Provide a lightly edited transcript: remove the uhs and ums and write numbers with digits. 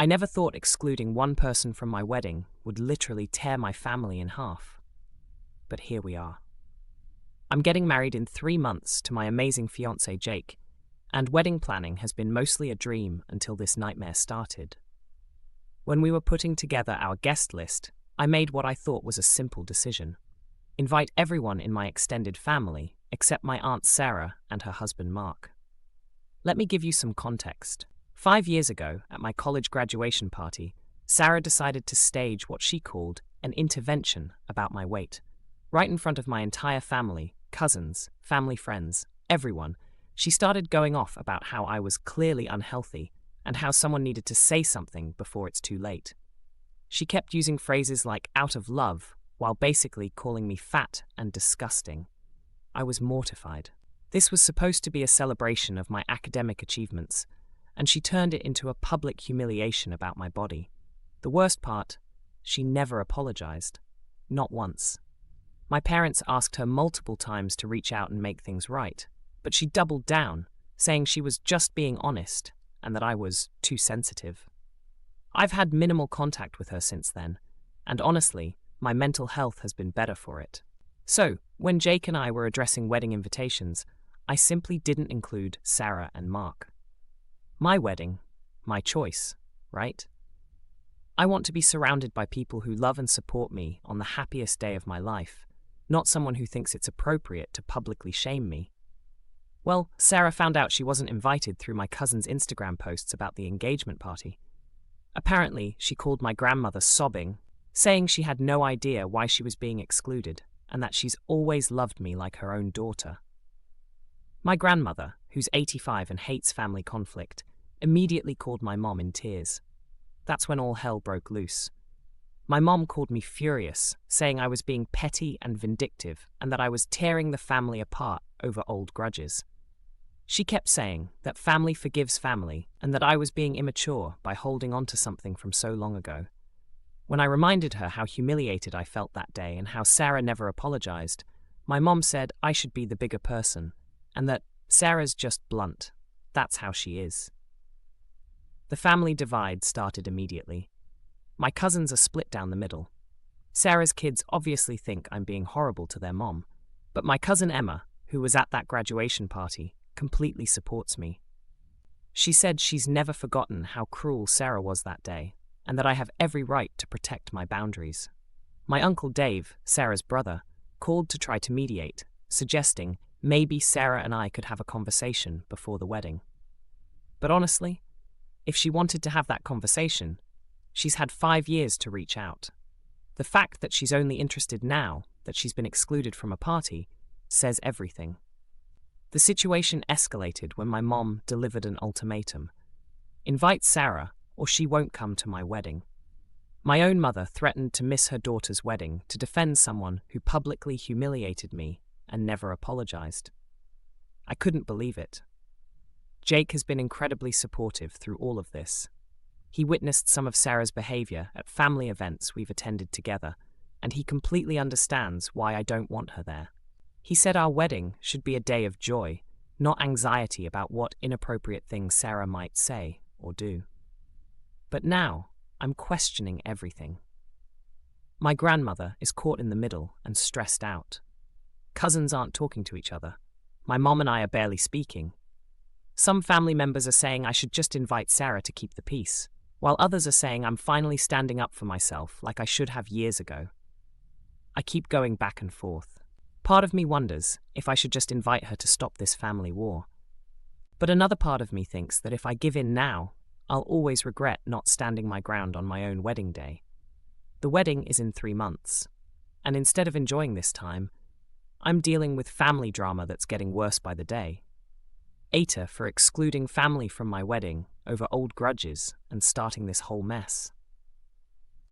I never thought excluding one person from my wedding would literally tear my family in half. But here we are. I'm getting married in 3 months to my amazing fiancé Jake, and wedding planning has been mostly a dream until this nightmare started. When we were putting together our guest list, I made what I thought was a simple decision. Invite everyone in my extended family except my Aunt Sarah and her husband Mark. Let me give you some context. 5 years ago, at my college graduation party, Sarah decided to stage what she called an intervention about my weight. Right in front of my entire family, cousins, family friends, everyone, she started going off about how I was clearly unhealthy and how someone needed to say something before it's too late. She kept using phrases like out of love, while basically calling me fat and disgusting. I was mortified. This was supposed to be a celebration of my academic achievements, and she turned it into a public humiliation about my body. The worst part, she never apologized. Not once. My parents asked her multiple times to reach out and make things right, but she doubled down, saying she was just being honest and that I was too sensitive. I've had minimal contact with her since then, and honestly, my mental health has been better for it. So, when Jake and I were addressing wedding invitations, I simply didn't include Sarah and Mark. My wedding, my choice, right? I want to be surrounded by people who love and support me on the happiest day of my life, not someone who thinks it's appropriate to publicly shame me. Well, Sarah found out she wasn't invited through my cousin's Instagram posts about the engagement party. Apparently, she called my grandmother sobbing, saying she had no idea why she was being excluded and that she's always loved me like her own daughter. My grandmother, who's 85 and hates family conflict, immediately called my mom in tears. That's when all hell broke loose. My mom called me furious, saying I was being petty and vindictive and that I was tearing the family apart over old grudges. She kept saying that family forgives family and that I was being immature by holding on to something from so long ago. When I reminded her how humiliated I felt that day and how Sarah never apologized, my mom said I should be the bigger person and that Sarah's just blunt. That's how she is. The family divide started immediately. My cousins are split down the middle. Sarah's kids obviously think I'm being horrible to their mom, but my cousin Emma, who was at that graduation party, completely supports me. She said she's never forgotten how cruel Sarah was that day, and that I have every right to protect my boundaries. My uncle Dave, Sarah's brother, called to try to mediate, suggesting maybe Sarah and I could have a conversation before the wedding. But honestly, if she wanted to have that conversation, she's had 5 years to reach out. The fact that she's only interested now that she's been excluded from a party says everything. The situation escalated when my mom delivered an ultimatum. Invite Sarah, or she won't come to my wedding. My own mother threatened to miss her daughter's wedding to defend someone who publicly humiliated me and never apologized. I couldn't believe it. Jake has been incredibly supportive through all of this. He witnessed some of Sarah's behavior at family events we've attended together, and he completely understands why I don't want her there. He said our wedding should be a day of joy, not anxiety about what inappropriate things Sarah might say or do. But now, I'm questioning everything. My grandmother is caught in the middle and stressed out. Cousins aren't talking to each other. My mom and I are barely speaking. Some family members are saying I should just invite Sarah to keep the peace, while others are saying I'm finally standing up for myself like I should have years ago. I keep going back and forth. Part of me wonders if I should just invite her to stop this family war. But another part of me thinks that if I give in now, I'll always regret not standing my ground on my own wedding day. The wedding is in 3 months, and instead of enjoying this time, I'm dealing with family drama that's getting worse by the day. AITA for excluding family from my wedding over old grudges and starting this whole mess.